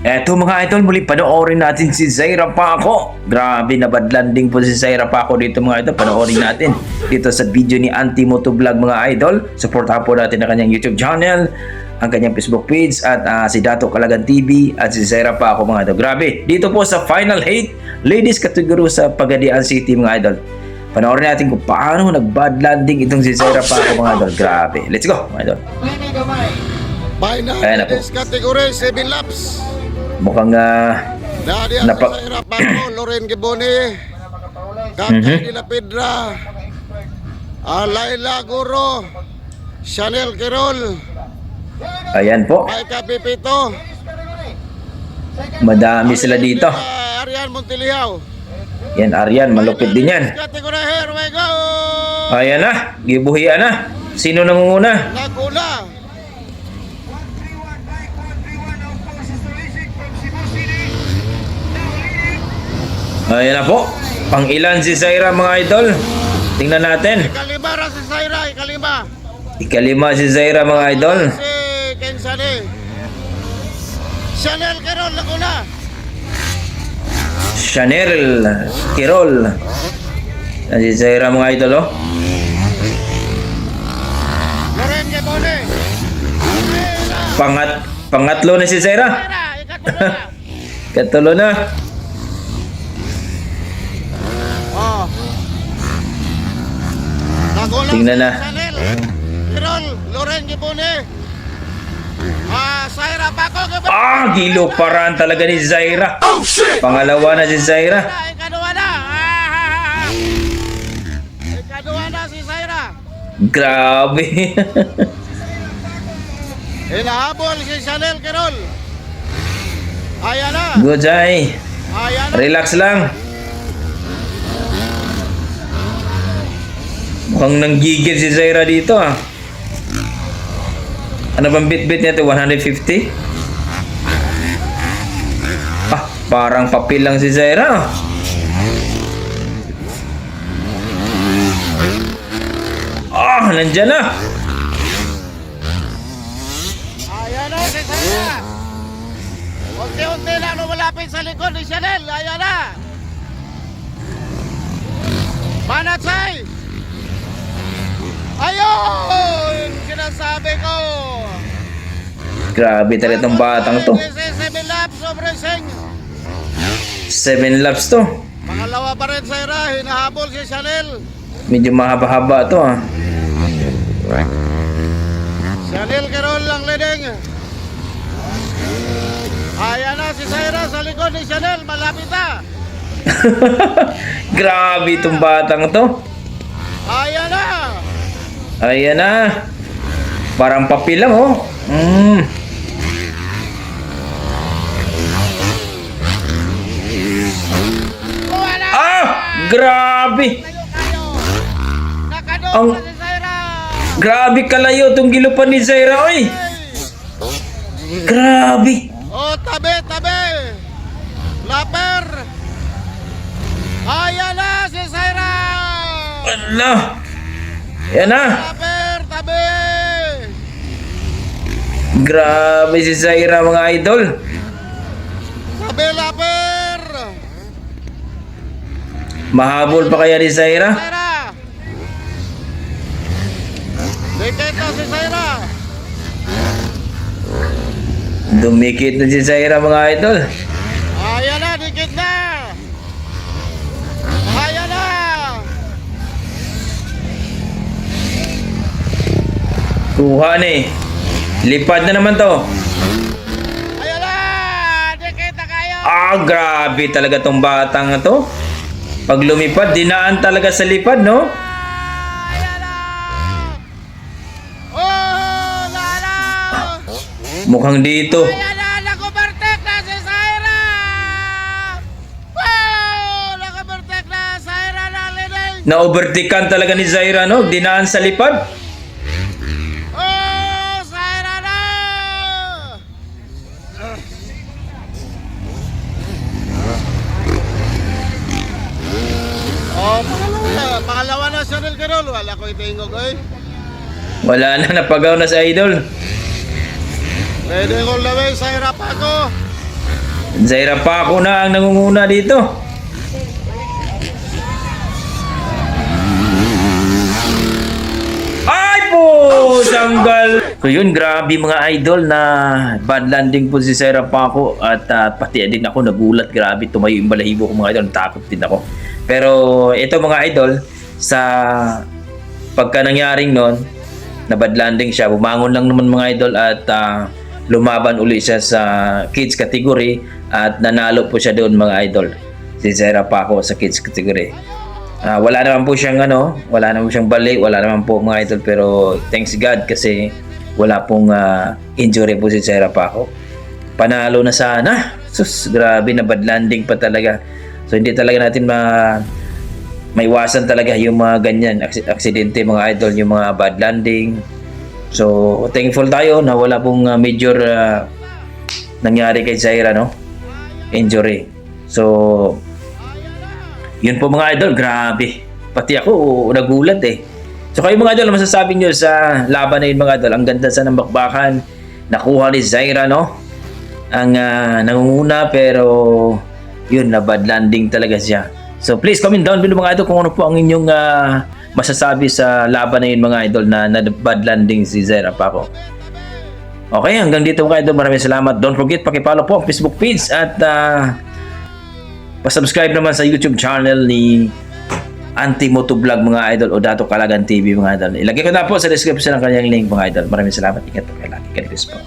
Eto mga idol, muli panoorin natin si Zaira Paco. Grabe, nabad landing po si Zaira Paco dito mga idol. Panoorin natin dito sa video ni Auntie Motovlog mga idol. Supportahan po natin ang kanyang YouTube channel, ang kanyang Facebook page at si Dato Kalagan TV at si Zaira Paco mga idol. Grabe, dito po sa Final 8 Ladies category sa Pagadian City mga idol. Panoorin natin kung paano nagbad landing itong si Zaira Paco mga idol. Grabe, let's go mga idol. Final Ayan na po. Ladies category 7 laps. Mukhang Dadi ang Zaira Paco, Loren Giboni, Kakay de la Pedra, Laila Guro, Chanel Quirol, ayan po, Maika Pipito, madami sila dito. Arian Montiliao. Yan, Arian, malupit din yan. Category, here we go. Ayan na, gibuhian na. Sino nangunguna? Naguna. Ayan na po. Pang ilan si Zaira mga idol? Tingnan natin. Ikalima ra si Zaira, ikalima. Ikalima si Zaira mga idol. Si Kensani. Chanel Quirol, Laguna. Chanel Quirol. Yan si Zaira mga idol oh. Loren Giboni. Pangatlo na si Zaira. Zaira, ikatula. Katulo na. Oh. Nagulang Tingnan na. Chanel, Quirol, Loren Giboni. Zaira Paco, Giboni. Giluparan talaga ni Zaira. Pangalawa na si Zaira. Ikaduwa na. Ikaduwa na si Zaira. Grabe. Hinahabol si Chanel Quirol. Ayan na. Good day. Ayan na. Relax lang. Mukhang nanggigil si Zaira dito ah. Ano bang bit-bit niya ito? 150? Parang papel lang si Zaira. Nandyan na. Ayan na si Zaira. Unti-unti na lumalapit sa likod ni Chanel. Ayan na. Manatsay. Ayun! Sinasabi ko. Grabe talaga itong batang to. 7 laps of racing. 7 laps to. Pangalawa pa rin Zaira. Hinahabol si Chanel. Medyo mahaba-haba to ah. Chanel Quirol ang leading. Ayan na si Zaira sa likod ni Chanel. Malapit na. Grabe itong batang to. Ayan na. Ayan na. Parang papel lang oh. Wala. Grabe. Nakadong Ang- na si Zaira. Grabe kalayo itong gilupan ni Zaira oy. Grabe. Oh, tabi, tabi. Laper. Ayan na si Zaira. Ala. Ayan na. Laper, tabi. Grabe si Zaira mga idol. Tabi, laper. Mahabol pa kaya ni Zaira? Zaira. Dikit na si Zaira. Dumikit na si Zaira mga idol. Ayan na, dikit na. Ayan na. Kuha na eh. Lipad na naman to. Ayan na. Dikit na kayo. Grabe talaga tong batang na to. Pag lumipad, dinaan talaga sa lipad, no? Ayan na. Oh, lala. Mukhang dito. Ayan na, nag-overtake na si Zaira. Wow, nag-overtake na Zaira na leading. Na-overtakean talaga ni Zaira, no? Dinaan sa lipad. Oh, Zaira na. Oh, pangalawa na Chanel Quirol. Wala ko itingog eh. Wala na, napagaw na sa idol. Pwede ko laway sa hirap ako. Zaira Paco na ang nangunguna dito. Ay po! Sanggal! So yun, grabe mga idol na bad landing po si Zaira Paco at pati din ako nagulat. Grabe, tumayo yung balahibo ko mga idol. Takot din ako. Pero ito mga idol, sa pagka nangyaring nun, na bad landing siya, bumangon lang naman mga idol at lumaban uli siya sa kids category at nanalo po siya doon mga idol. Si Zaira Paco sa kids category. Wala naman po siyang wala naman siyang bali, wala naman po mga idol, pero thanks God kasi wala pong injury po si Zaira Paco. Panalo na sana. Sus, grabe na bad landing pa talaga. So hindi talaga natin maiwasan talaga yung mga ganyan aksidente mga idol, yung mga bad landing. So thankful tayo na wala pong major nangyari kay Zaira, no? Injury. So yun po mga idol, grabe. Pati ako nagulat eh. So kayo mga idol, masasabi nyo sa laban na yun mga idol? Ang ganda sa bakbakan. Nakuha ni Zaira, no? Ang nangunguna, pero yun, na bad landing talaga siya. So please comment down below mga idol kung ano po ang inyong masasabi sa laban na yun mga idol na bad landing si Zaira Paco. Okay, hanggang dito mga idol. Maraming salamat. Don't forget, pakipollow po ang Facebook page at pasubscribe naman sa YouTube channel ni Auntie Motovlog mga idol o Dato Calagan TV mga idol. Ilagay ko na po sa description ng kanyang link mga idol. Maraming salamat. Ingat po kayo lagi. God bless po.